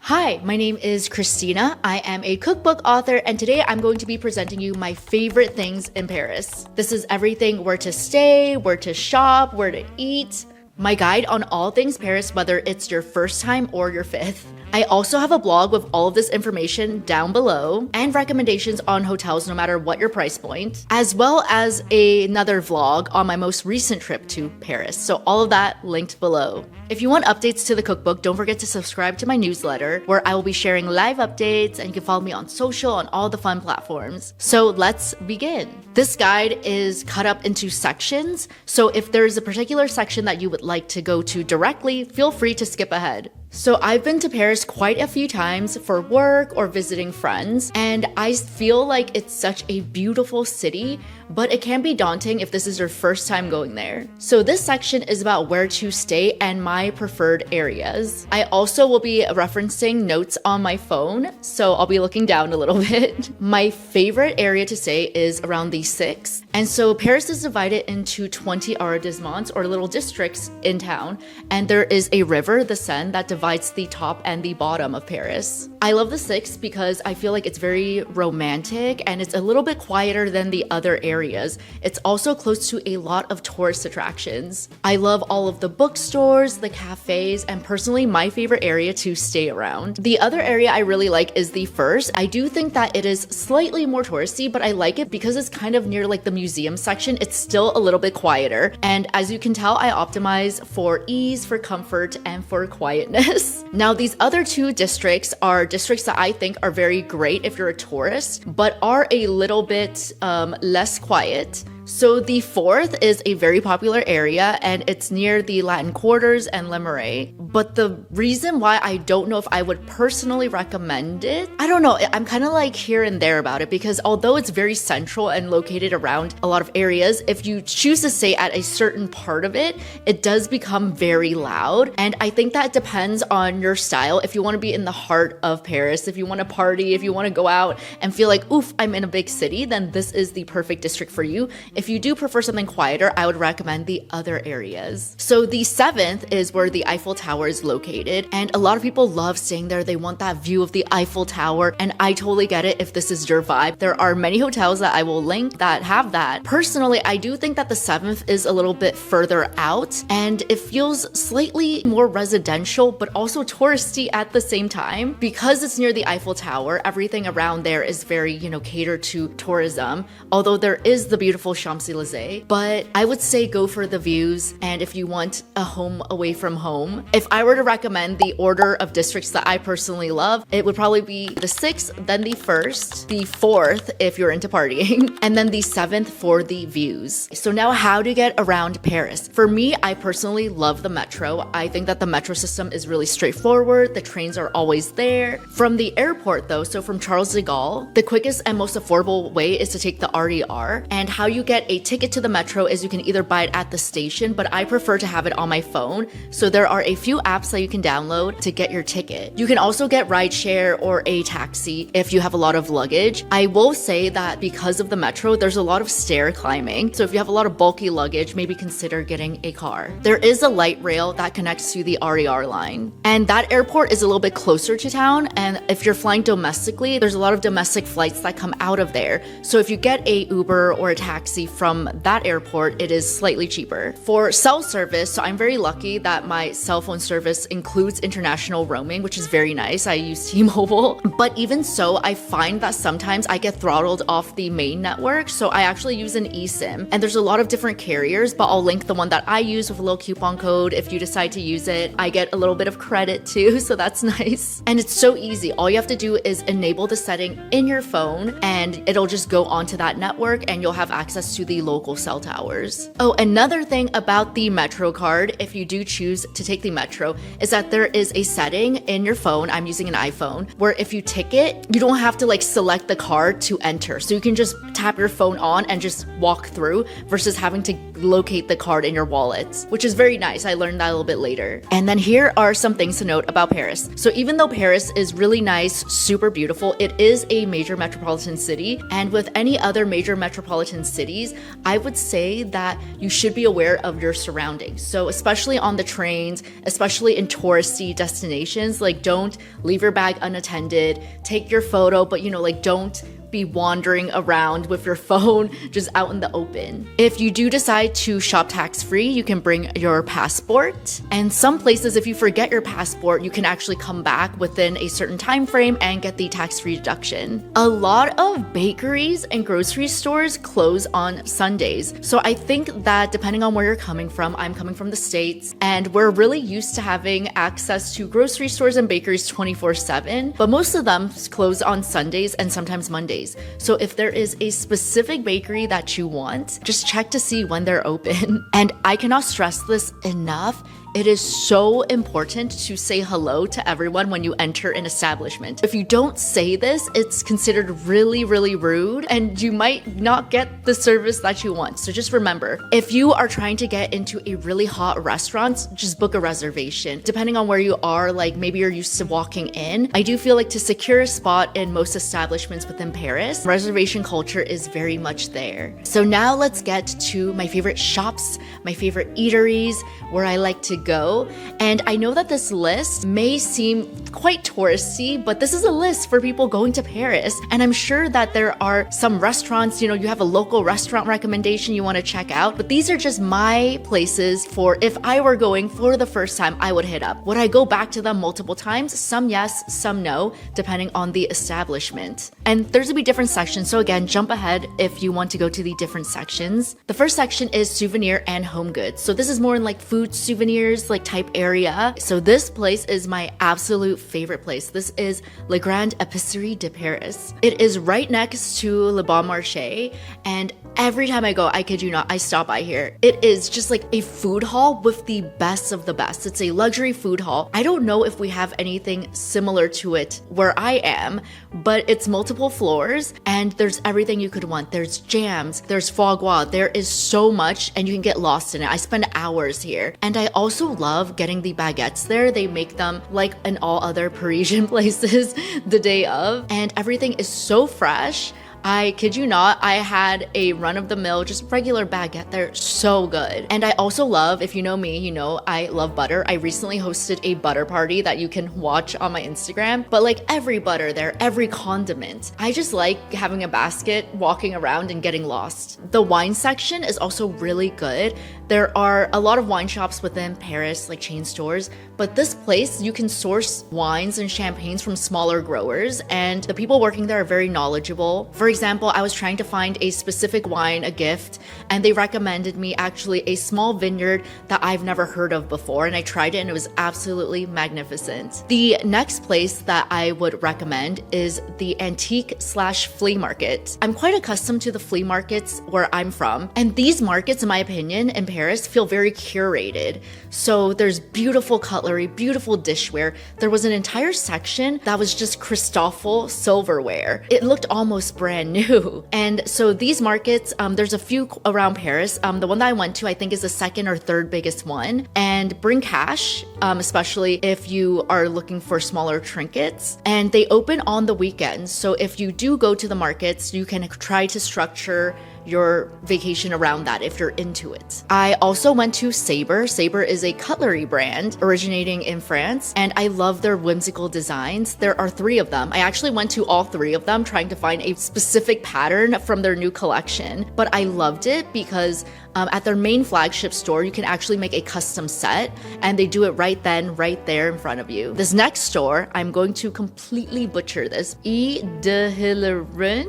Hi, my name is Christina. I am a cookbook author, and today I'm going to be presenting you my favorite things in Paris. This is everything where to stay, where to shop, where to eat. My guide on all things Paris, whether it's your first time or your fifth. I also have a blog with all of this information down below and recommendations on hotels no matter what your price point, as well as another vlog on my most recent trip to Paris. So all of that linked below. If you want updates to the cookbook, don't forget to subscribe to my newsletter where I will be sharing live updates, and you can follow me on social on all the fun platforms. So let's begin. This guide is cut up into sections, so if there's a particular section that you would like to go to directly, feel free to skip ahead. So I've been to Paris quite a few times for work or visiting friends, and I feel like it's such a beautiful city, but it can be daunting if this is your first time going there. So this section is about where to stay and my preferred areas. I also will be referencing notes on my phone, so I'll be looking down a little bit. My favorite area to stay is around the 6th, and so Paris is divided into 20 arrondissements or little districts in town, and there is a river, the Seine, that divides the top and the bottom of Paris. I love the 6th because I feel like it's very romantic and it's a little bit quieter than the other areas. It's also close to a lot of tourist attractions. I love all of the bookstores, the cafes, and personally my favorite area to stay around. The other area I really like is the 1st. I do think that it is slightly more touristy, but I like it because it's kind of near like the museum section. It's still a little bit quieter, and as you can tell, I optimize for ease, for comfort, and for quietness. Now, these other two districts are districts that I think are very great if you're a tourist, but are a little bit less quiet. So the 4th is a very popular area, and it's near the Latin Quarters and Le Marais. But the reason why I don't know if I would personally recommend it, I don't know, I'm kind of like here and there about it, because although it's very central and located around a lot of areas, if you choose to stay at a certain part of it, it does become very loud. And I think that depends on your style. If you want to be in the heart of Paris, if you want to party, if you want to go out and feel like, oof, I'm in a big city, then this is the perfect district for you. If you do prefer something quieter, I would recommend the other areas. So the 7th is where the Eiffel Tower is located, and a lot of people love staying there. They want that view of the Eiffel Tower, and I totally get it if this is your vibe. There are many hotels that I will link that have that. Personally, I do think that the 7th is a little bit further out, and it feels slightly more residential, but also touristy at the same time. Because it's near the Eiffel Tower, everything around there is very, catered to tourism, although there is the beautiful Champs-Élysées, but I would say go for the views, and if you want a home away from home. If I were to recommend the order of districts that I personally love, it would probably be the 6th, then the 1st, the 4th if you're into partying, and then the 7th for the views. So now, how to get around Paris? For me, I personally love the metro. I think that the metro system is really straightforward. The trains are always there. From the airport though, so from Charles de Gaulle, the quickest and most affordable way is to take the RER, and how you get a ticket to the metro is you can either buy it at the station, but I prefer to have it on my phone. So there are a few apps that you can download to get your ticket. You can also get rideshare or a taxi if you have a lot of luggage. I will say that because of the metro, there's a lot of stair climbing. So if you have a lot of bulky luggage, maybe consider getting a car. There is a light rail that connects to the RER line, and that airport is a little bit closer to town. And if you're flying domestically, there's a lot of domestic flights that come out of there. So if you get a Uber or a taxi from that airport, it is slightly cheaper. For cell service, so I'm very lucky that my cell phone service includes international roaming, which is very nice. I use T-Mobile, but even so, I find that sometimes I get throttled off the main network, so I actually use an eSIM, and there's a lot of different carriers, but I'll link the one that I use with a little coupon code. If you decide to use it, I get a little bit of credit too, so that's nice. And it's so easy. All you have to do is enable the setting in your phone, and it'll just go onto that network, and you'll have access to the local cell towers. Oh, another thing about the Metro card, if you do choose to take the Metro, is that there is a setting in your phone, I'm using an iPhone, where if you ticket, you don't have to like select the card to enter. So you can just tap your phone on and just walk through versus having to locate the card in your wallet, which is very nice. I learned that a little bit later. And then here are some things to note about Paris. So even though Paris is really nice, super beautiful, it is a major metropolitan city, and with any other major metropolitan city, cities, I would say that you should be aware of your surroundings. So especially on the trains, especially in touristy destinations, like don't leave your bag unattended, take your photo, but like don't be wandering around with your phone just out in the open. If you do decide to shop tax-free, you can bring your passport. And some places, if you forget your passport, you can actually come back within a certain time frame and get the tax-free deduction. A lot of bakeries and grocery stores close on Sundays. So I think that depending on where you're coming from, I'm coming from the States, and we're really used to having access to grocery stores and bakeries 24/7, but most of them close on Sundays and sometimes Mondays. So if there is a specific bakery that you want, just check to see when they're open. And I cannot stress this enough. It is so important to say hello to everyone when you enter an establishment. If you don't say this, it's considered really, really rude and you might not get the service that you want. So just remember, if you are trying to get into a really hot restaurant, just book a reservation. Depending on where you are, like maybe you're used to walking in, I do feel like to secure a spot in most establishments within Paris, reservation culture is very much there. So now let's get to my favorite shops, my favorite eateries, where I like to go. And I know that this list may seem quite touristy, but this is a list for people going to Paris. And I'm sure that there are some restaurants, you have a local restaurant recommendation you want to check out, but these are just my places for if I were going for the first time, I would hit up. Would I go back to them multiple times? Some yes, some no, depending on the establishment. And there's gonna be different sections. So again, jump ahead if you want to go to the different sections. The first section is souvenir and home goods. So this is more in like food souvenirs, like type area. So this place is my absolute favorite place. This is Le Grand Épicerie de Paris. It is right next to Le Bon Marché, and every time I go, I kid you not, I stop by here. It is just like a food hall with the best of the best. It's a luxury food hall. I don't know if we have anything similar to it where I am, but it's multiple floors and there's everything you could want. There's jams, there's foie gras, there is so much and you can get lost in it. I spend hours here. And I also love getting the baguettes there. They make them like in all other Parisian places the day of, and everything is so fresh. I kid you not, I had a run-of-the-mill, just regular baguette there, so good. And I also love, if you know me, you know I love butter. I recently hosted a butter party that you can watch on my Instagram, but like every butter there, every condiment. I just like having a basket, walking around and getting lost. The wine section is also really good. There are a lot of wine shops within Paris, like chain stores, but this place, you can source wines and champagnes from smaller growers, and the people working there are very knowledgeable. For example, I was trying to find a specific wine, a gift, and they recommended me actually a small vineyard that I've never heard of before, and I tried it and it was absolutely magnificent. The next place that I would recommend is the antique/flea market. I'm quite accustomed to the flea markets where I'm from, and these markets, in my opinion, in Paris feel very curated. So there's beautiful cutlery, beautiful dishware. There was an entire section that was just Christofle silverware. It looked almost brand new. And so these markets, there's a few around Paris. The one that I went to, I think is the second or third biggest one. And bring cash, especially if you are looking for smaller trinkets. And they open on the weekends. So if you do go to the markets, you can try to structure your vacation around that if you're into it. I also went to Sabre. Sabre is a cutlery brand originating in France, and I love their whimsical designs. There are 3 of them. I actually went to all 3 of them trying to find a specific pattern from their new collection, but I loved it because at their main flagship store, you can actually make a custom set, and they do it right then, right there in front of you. This next store, I'm going to completely butcher this, itinerary,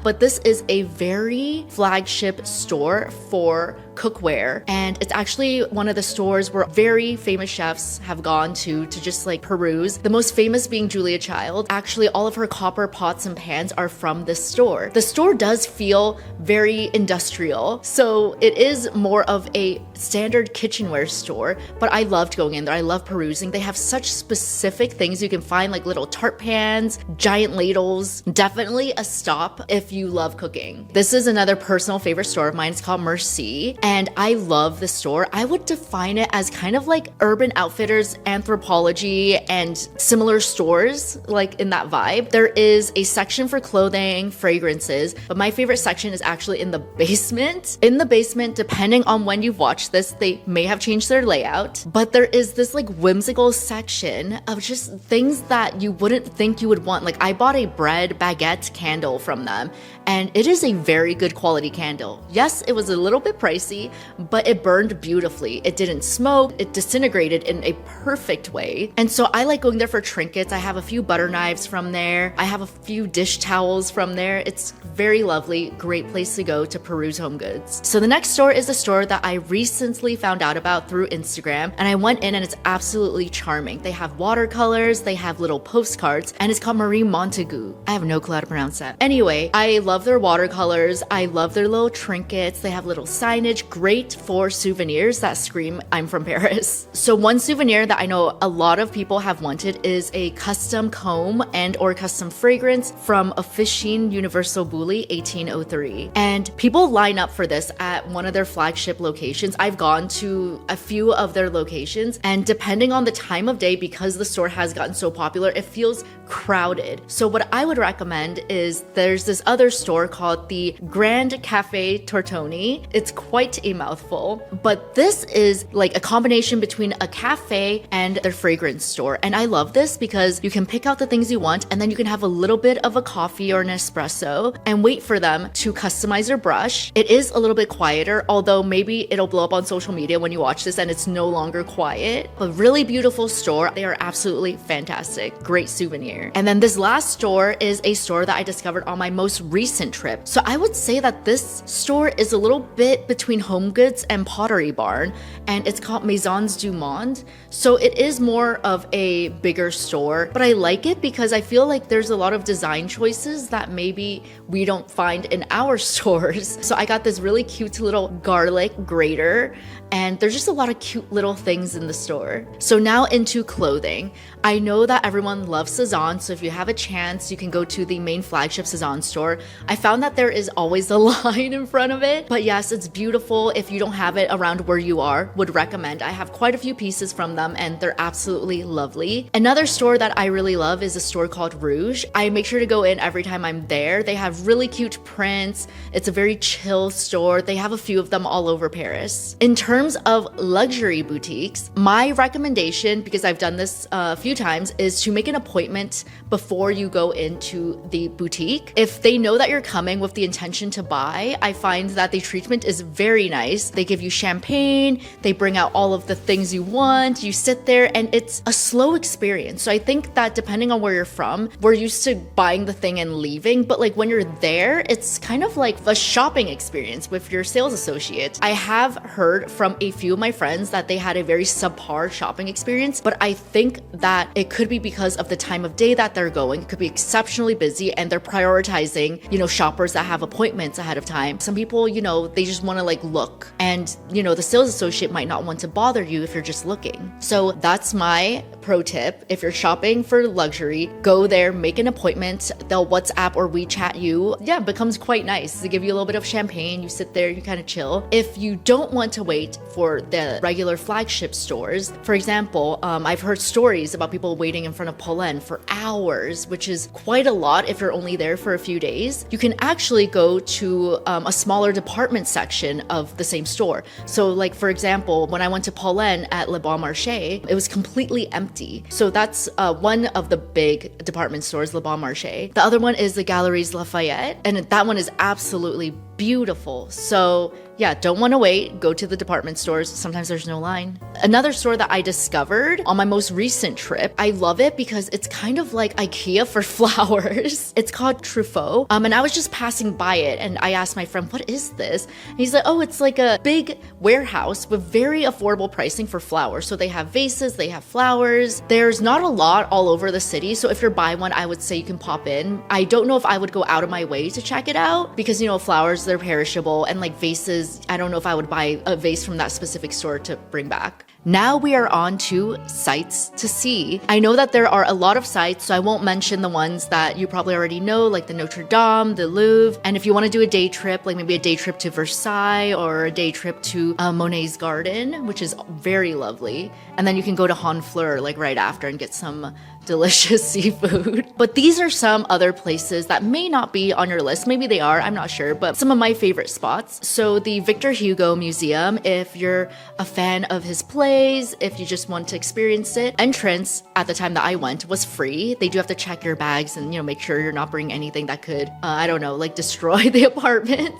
but this is a very flagship store for cookware, and it's actually one of the stores where very famous chefs have gone to just like peruse. The most famous being Julia Child. Actually, all of her copper pots and pans are from this store. The store does feel very industrial, so it is more of a standard kitchenware store, but I loved going in there. I love perusing. They have such specific things you can find, like little tart pans, giant ladles. Definitely a stop if you love cooking. This is another personal favorite store of mine. It's called Merci. and I love the store. I would define it as kind of like Urban Outfitters, Anthropologie, and similar stores, like in that vibe. There is a section for clothing, fragrances, but my favorite section is actually in the basement. In the basement, depending on when you've watched this, they may have changed their layout, but there is this like whimsical section of just things that you wouldn't think you would want. Like I bought a bread baguette candle from them, and it is a very good quality candle. Yes, it was a little bit pricey, but it burned beautifully. It didn't smoke, it disintegrated in a perfect way. And so I like going there for trinkets. I have a few butter knives from there. I have a few dish towels from there. It's very lovely, great place to go to peruse home goods. So the next store is a store that I recently found out about through Instagram, and I went in and it's absolutely charming. They have watercolors, they have little postcards, and it's called Marie Montagu. I have no clue how to pronounce that. Anyway, I love their watercolors. I love their little trinkets. They have little signage, great for souvenirs that scream, I'm from Paris. So one souvenir that I know a lot of people have wanted is a custom comb and or custom fragrance from Officine Universal Bulli 1803. And people line up for this at one of their flagship locations. I've gone to a few of their locations, and depending on the time of day, because the store has gotten so popular, it feels crowded. So what I would recommend is there's this other store called the Grand Cafe Tortoni. It's quite a mouthful, but this is like a combination between a cafe and their fragrance store. And I love this because you can pick out the things you want, and then you can have a little bit of a coffee or an espresso and wait for them to customize your brush. It is a little bit quieter, although maybe it'll blow up on social media when you watch this and it's no longer quiet. But really beautiful store. They are absolutely fantastic. Great souvenir. And then this last store is a store that I discovered on my most recent trip. So I would say that this store is a little bit between Home Goods and Pottery Barn, and it's called Maisons du Monde. So it is more of a bigger store, but I like it because I feel like there's a lot of design choices that maybe we don't find in our stores. So I got this really cute little garlic grater, and there's just a lot of cute little things in the store. So now into clothing. I know that everyone loves Sézanne, so if you have a chance, you can go to the main flagship Sézanne store. I found that there is always a line in front of it, but yes, it's beautiful. If you don't have it around where you are, would recommend. I have quite a few pieces from them, and they're absolutely lovely. Another store that I really love is a store called Rouge. I make sure to go in every time I'm there. They have really cute prints. It's a very chill store. They have a few of them all over Paris. In terms of luxury boutiques, my recommendation, because I've done this a few times, is to make an appointment before you go into the boutique. If they know that you're coming with the intention to buy, I find that the treatment is very nice. They give you champagne, they bring out all of the things you want, you sit there, and it's a slow experience. So I think that depending on where you're from, we're used to buying the thing and leaving, but like when you're there, it's kind of like a shopping experience with your sales associate. I have heard from a few of my friends that they had a very subpar shopping experience, but I think that it could be because of the time of day that they're going. It could be exceptionally busy and they're prioritizing, shoppers that have appointments ahead of time. Some people, they just want to like look, and the sales associate might not want to bother you if you're just looking. So that's my pro tip. If you're shopping for luxury, go there, make an appointment. They'll WhatsApp or WeChat you. Yeah, it becomes quite nice. They give you a little bit of champagne, you sit there, you kind of chill. If you don't want to wait for the regular flagship stores, for example, I've heard stories about people waiting in front of Pollen for hours, which is quite a lot if you're only there for a few days. You can actually go to a smaller department section of the same store. So like, for example, when I went to Pollen at Le Bon Marché, it was completely empty. So that's one of the big department stores, Le Bon Marché. The other one is the Galeries Lafayette, and that one is absolutely beautiful. So yeah, don't want to wait. Go to the department stores. Sometimes there's no line. Another store that I discovered on my most recent trip, I love it because it's kind of like IKEA for flowers. It's called Truffaut. And I was just passing by it and I asked my friend, what is this? And he's like, oh, it's like a big warehouse with very affordable pricing for flowers. So they have vases, they have flowers. There's not a lot all over the city. So if you're buying one, I would say you can pop in. I don't know if I would go out of my way to check it out because, flowers, they're perishable, and like vases, I don't know if I would buy a vase from that specific store to bring back. Now we are on to sights to see. I know that there are a lot of sites, so I won't mention the ones that you probably already know, like the Notre Dame, the Louvre. And if you want to do a day trip, like maybe a day trip to Versailles or a day trip to Monet's garden, which is very lovely. And then you can go to Honfleur like right after and get some delicious seafood. But these are some other places that may not be on your list. Maybe they are, I'm not sure, but some of my favorite spots. So the Victor Hugo Museum, if you're a fan of his plays, if you just want to experience it, entrance at the time that I went was free. They do have to check your bags and, make sure you're not bringing anything that could, I don't know, like destroy the apartment.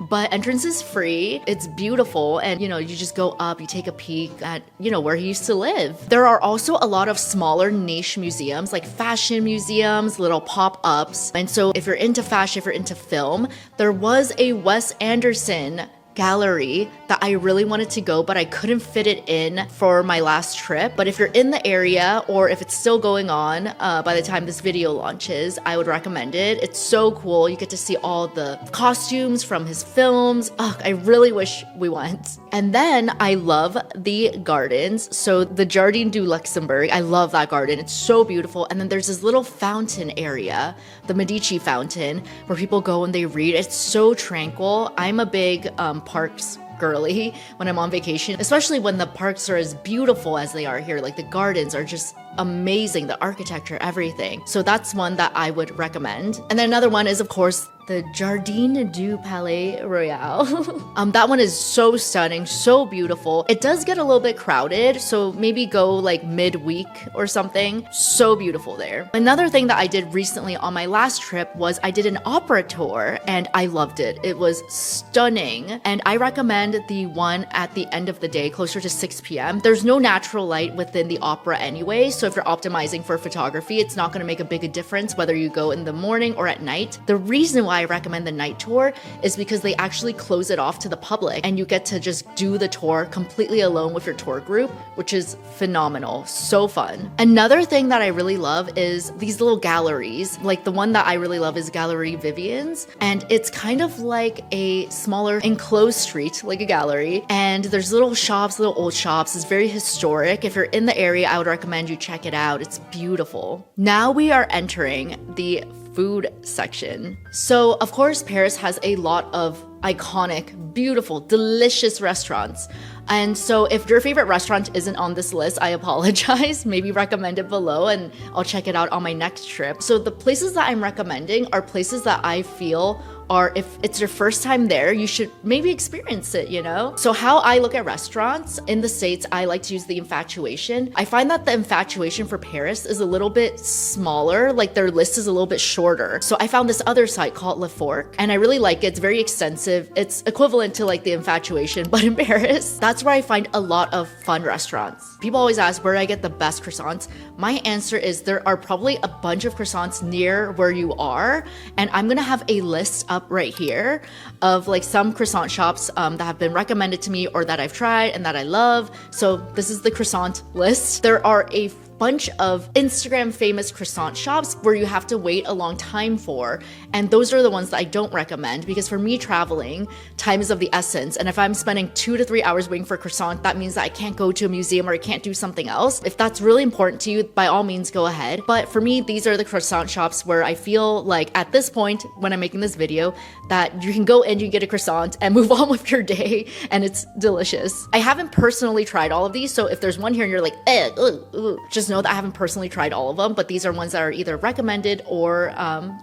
But entrance is free. It's beautiful. And, you just go up, you take a peek at, where he used to live. There are also a lot of smaller niche museums, like fashion museums, little pop-ups. And so if you're into fashion, if you're into film, there was a Wes Anderson gallery that I really wanted to go, but I couldn't fit it in for my last trip. But if you're in the area, or if it's still going on by the time this video launches, I would recommend it. It's so cool. You get to see all the costumes from his films. Ugh, I really wish we went. And then I love the gardens. So the Jardin du Luxembourg, I love that garden. It's so beautiful. And then there's this little fountain area, the Medici fountain, where people go and they read. It's so tranquil. I'm a big parks girly when I'm on vacation, especially when the parks are as beautiful as they are here. Like the gardens are just amazing, the architecture, everything. So that's one that I would recommend. And then another one is, of course, the Jardin du Palais Royal. That one is so stunning, so beautiful. It does get a little bit crowded, so maybe go like midweek or something. So beautiful there. Another thing that I did recently on my last trip was I did an opera tour and I loved it. It was stunning. And I recommend the one at the end of the day, closer to 6 p.m. There's no natural light within the opera anyway, so if you're optimizing for photography, it's not going to make a big difference whether you go in the morning or at night. The reason why I recommend the night tour is because they actually close it off to the public and you get to just do the tour completely alone with your tour group, which is phenomenal. So fun. Another thing that I really love is these little galleries. Like the one that I really love is Galerie Vivian's, and it's kind of like a smaller enclosed street, like a gallery, and there's little shops, little old shops. It's very historic. If you're in the area, I would recommend you check it out. It's beautiful. Now we are entering the food section. So of course, Paris has a lot of iconic, beautiful, delicious restaurants. And so if your favorite restaurant isn't on this list, I apologize. Maybe recommend it below and I'll check it out on my next trip. So the places that I'm recommending are places that I feel are, if it's your first time there, you should maybe experience it, So how I look at restaurants in the States, I like to use the infatuation. I find that the infatuation for Paris is a little bit smaller, like their list is a little bit shorter. So I found this other site called Le Fork, and I really like it. It's very extensive. It's equivalent to like the infatuation, but in Paris. That's where I find a lot of fun restaurants. People always ask, where do I get the best croissants? My answer is there are probably a bunch of croissants near where you are, and I'm gonna have a list up right here of like some croissant shops that have been recommended to me or that I've tried and that I love. So this is the croissant list. There are a bunch of Instagram famous croissant shops where you have to wait a long time for. And those are the ones that I don't recommend because for me traveling, time is of the essence. And if I'm spending 2 to 3 hours waiting for a croissant, that means that I can't go to a museum or I can't do something else. If that's really important to you, by all means go ahead. But for me, these are the croissant shops where I feel like at this point, when I'm making this video, that you can go in, you get a croissant and move on with your day and it's delicious. I haven't personally tried all of these. So if there's one here and you're like, just know that I haven't personally tried all of them, but these are ones that are either recommended or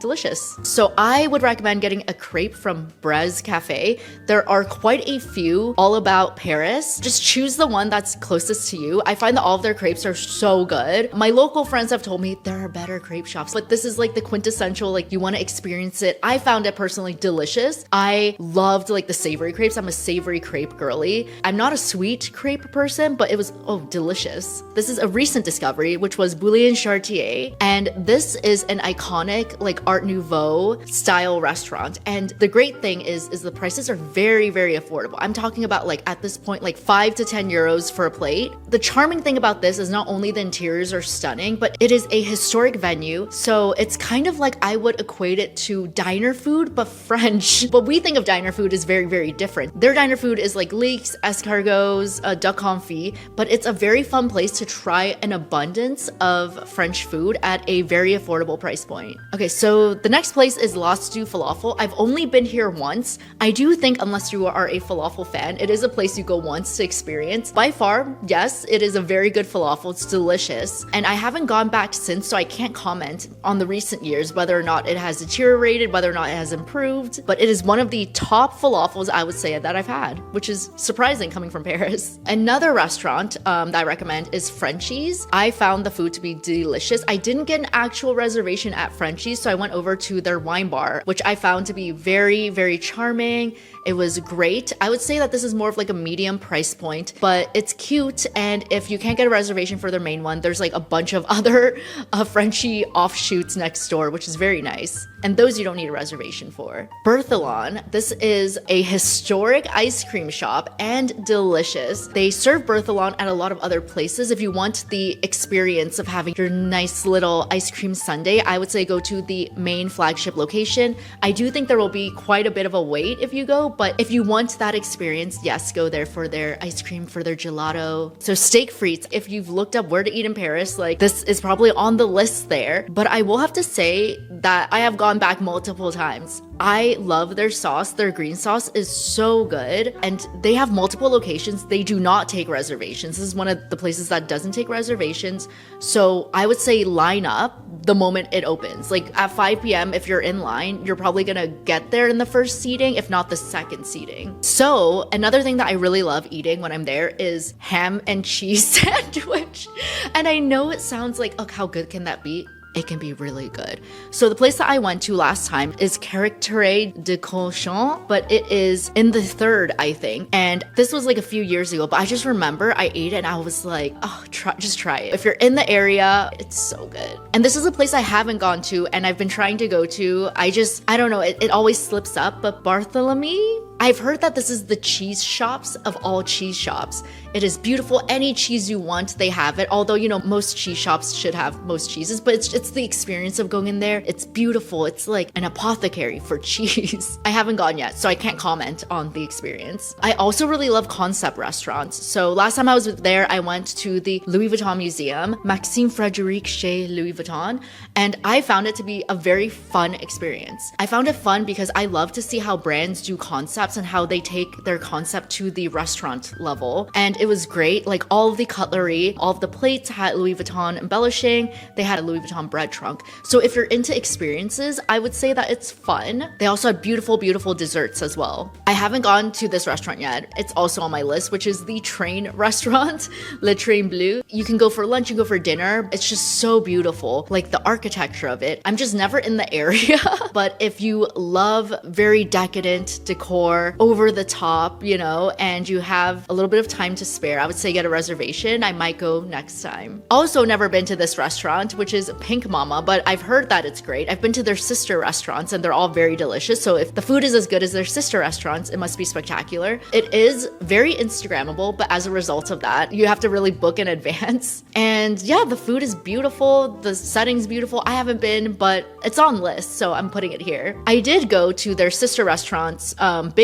delicious. So I would recommend getting a crepe from Brez Cafe. There are quite a few all about Paris. Just choose the one that's closest to you. I find that all of their crepes are so good. My local friends have told me there are better crepe shops, but this is like the quintessential, like you want to experience it. I found it personally delicious. I loved like the savory crepes. I'm a savory crepe girly. I'm not a sweet crepe person, but it was delicious. This is a recent discovery. discovery, which was Bouillon Chartier. And this is an iconic like Art Nouveau style restaurant. And the great thing is the prices are very, very affordable. I'm talking about like at this point, like 5 to 10 euros for a plate. The charming thing about this is not only the interiors are stunning, but it is a historic venue. So it's kind of like I would equate it to diner food, but French. What we think of diner food is very, very different. Their diner food is like leeks, escargots, duck confit, but it's a very fun place to try an abundance of French food at a very affordable price point. Okay, so the next place is La Stew Falafel. I've only been here once. I do think unless you are a falafel fan, it is a place you go once to experience. By far, yes, it is a very good falafel. It's delicious. And I haven't gone back since, so I can't comment on the recent years whether or not it has deteriorated, whether or not it has improved, but it is one of the top falafels I would say that I've had, which is surprising coming from Paris. Another restaurant that I recommend is Frenchie's. I found the food to be delicious. I didn't get an actual reservation at Frenchie's, so I went over to their wine bar, which I found to be very, very charming. It was great. I would say that this is more of like a medium price point, but it's cute. And if you can't get a reservation for their main one, there's like a bunch of other Frenchie offshoots next door, which is very nice. And those you don't need a reservation for. Berthelon, this is a historic ice cream shop and delicious. They serve Berthelon at a lot of other places. If you want the experience of having your nice little ice cream sundae, I would say go to the main flagship location. I do think there will be quite a bit of a wait if you go, but if you want that experience, yes, go there for their ice cream, for their gelato. So steak frites, if you've looked up where to eat in Paris, like this is probably on the list there. But I will have to say that I have gone back multiple times. I love their sauce. Their green sauce is so good. And they have multiple locations. They do not take reservations. This is one of the places that doesn't take reservations. So I would say line up the moment it opens. Like at 5 p.m., if you're in line, you're probably gonna get there in the first seating, if not the second seating. So another thing that I really love eating when I'm there is ham and cheese sandwich. And I know it sounds like, oh, how good can that be? It can be really good. So the place that I went to last time is Curated de Croissant, but it is in the third, I think. And this was like a few years ago, but I just remember I ate it and I was like, oh, just try it. If you're in the area, it's so good. And this is a place I haven't gone to and I've been trying to go to. I don't know, it always slips up, but Barthélemy? I've heard that this is the cheese shops of all cheese shops. It is beautiful. Any cheese you want, they have it. Although, you know, most cheese shops should have most cheeses, but it's the experience of going in there. It's beautiful. It's like an apothecary for cheese. I haven't gone yet, so I can't comment on the experience. I also really love concept restaurants. So last time I was there, I went to the Louis Vuitton Museum, Maxime Frédéric chez Louis Vuitton, and I found it to be a very fun experience. I found it fun because I love to see how brands do concepts and how they take their concept to the restaurant level. And it was great. Like all of the cutlery, all of the plates had Louis Vuitton embellishing. They had a Louis Vuitton bread trunk. So if you're into experiences, I would say that it's fun. They also had beautiful, beautiful desserts as well. I haven't gone to this restaurant yet. It's also on my list, which is the Train restaurant, Le Train Bleu. You can go for lunch, you can go for dinner. It's just so beautiful. Like the architecture of it. I'm just never in the area. But if you love very decadent decor, over the top, you know, and you have a little bit of time to spare, I would say get a reservation. I might go next time. Also never been to this restaurant, which is Pink Mama, but I've heard that it's great. I've been to their sister restaurants and they're all very delicious. So if the food is as good as their sister restaurants, it must be spectacular. It is very Instagrammable, but as a result of that, you have to really book in advance. And yeah, the food is beautiful. The setting's beautiful. I haven't been, but it's on list, so I'm putting it here. I did go to their sister restaurants,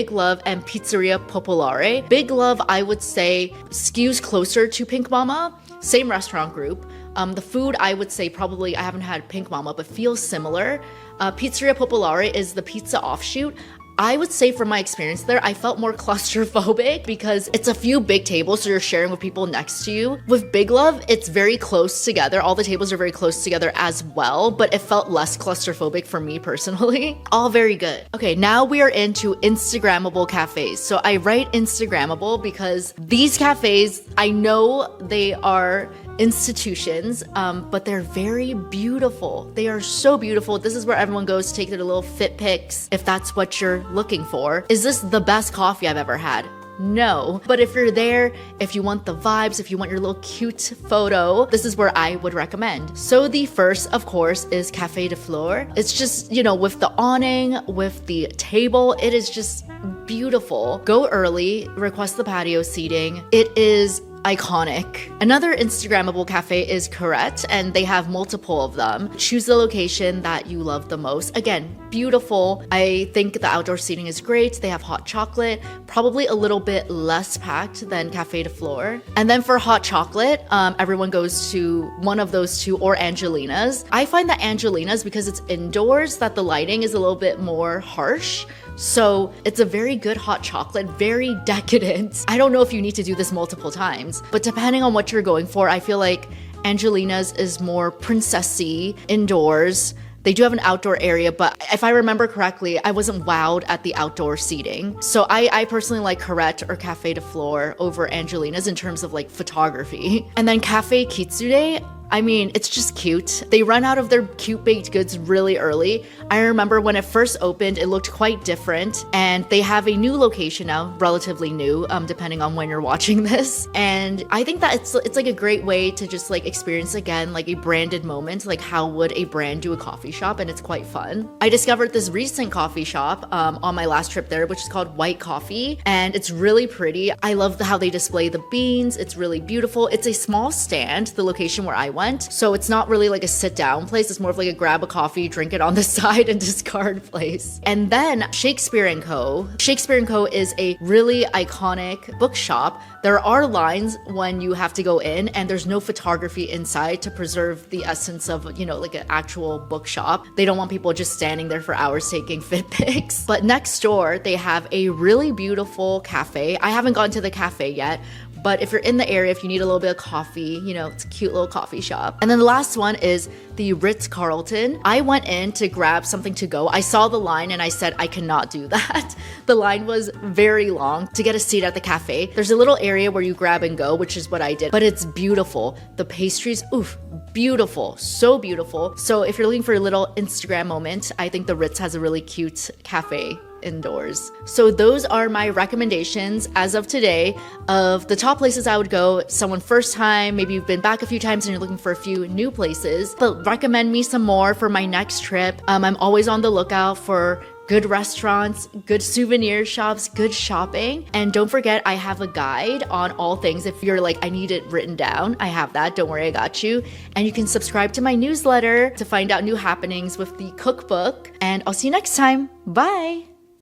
Big Love and Pizzeria Popolare. Big Love, I would say, skews closer to Pink Mama, same restaurant group. The food, I would say probably, I haven't had Pink Mama, but feels similar. Pizzeria Popolare is the pizza offshoot. I would say from my experience there, I felt more claustrophobic because it's a few big tables, so you're sharing with people next to you. With Big Love, it's very close together. All the tables are very close together as well, but it felt less claustrophobic for me personally. All very good. Okay, now we are into Instagrammable cafes. So I write Instagrammable because these cafes, I know they are institutions, but they're very beautiful. They are so beautiful. This is where everyone goes to take their little fit pics if that's what you're looking for. Is this the best coffee I've ever had? No. But if you're there, if you want the vibes, if you want your little cute photo, this is where I would recommend. So the first, of course, is Café de Flore. It's just, you know, with the awning, with the table, it is just beautiful. Go early, request the patio seating. It is iconic. Another Instagrammable cafe is Curated, and they have multiple of them. Choose the location that you love the most. Again, beautiful. I think the outdoor seating is great. They have hot chocolate, probably a little bit less packed than Café de Flore. And then for hot chocolate, everyone goes to one of those two or Angelina's. I find that Angelina's, because it's indoors, that the lighting is a little bit more harsh. So it's a very good hot chocolate, very decadent. I don't know if you need to do this multiple times, but depending on what you're going for, I feel like Angelina's is more princessy indoors. They do have an outdoor area, but if I remember correctly, I wasn't wowed at the outdoor seating. So I personally like Curated or Café de Flore over Angelina's in terms of like photography. And then Cafe Kitsune, I mean, it's just cute. They run out of their cute baked goods really early. I remember when it first opened, it looked quite different, and they have a new location now, relatively new, depending on when you're watching this. And I think that it's like a great way to just like experience again like a branded moment, like how would a brand do a coffee shop, and it's quite fun. I discovered this recent coffee shop on my last trip there, which is called White Coffee, and it's really pretty. I love how they display the beans. It's really beautiful. It's a small stand, the location where I went. So it's not really like a sit down place. It's more of like a grab a coffee, drink it on the side and discard place. And then Shakespeare & Co. Shakespeare & Co. is a really iconic bookshop. There are lines when you have to go in, and there's no photography inside to preserve the essence of, you know, like an actual bookshop. They don't want people just standing there for hours taking fit pics. But next door, they have a really beautiful cafe. I haven't gone to the cafe yet, but if you're in the area, if you need a little bit of coffee, you know, it's a cute little coffee shop. And then the last one is the Ritz-Carlton. I went in to grab something to go. I saw the line and I said, I cannot do that. The line was very long to get a seat at the cafe. There's a little area where you grab and go, which is what I did, but it's beautiful. The pastries, oof, beautiful, so beautiful. So if you're looking for a little Instagram moment, I think the Ritz has a really cute cafe indoors. So those are my recommendations as of today of the top places I would go. Someone first time, maybe you've been back a few times and you're looking for a few new places, but recommend me some more for my next trip. I'm always on the lookout for good restaurants, good souvenir shops, good shopping. And don't forget, I have a guide on all things. If you're like, I need it written down, I have that. Don't worry, I got you. And you can subscribe to my newsletter to find out new happenings with the cookbook. And I'll see you next time. Bye.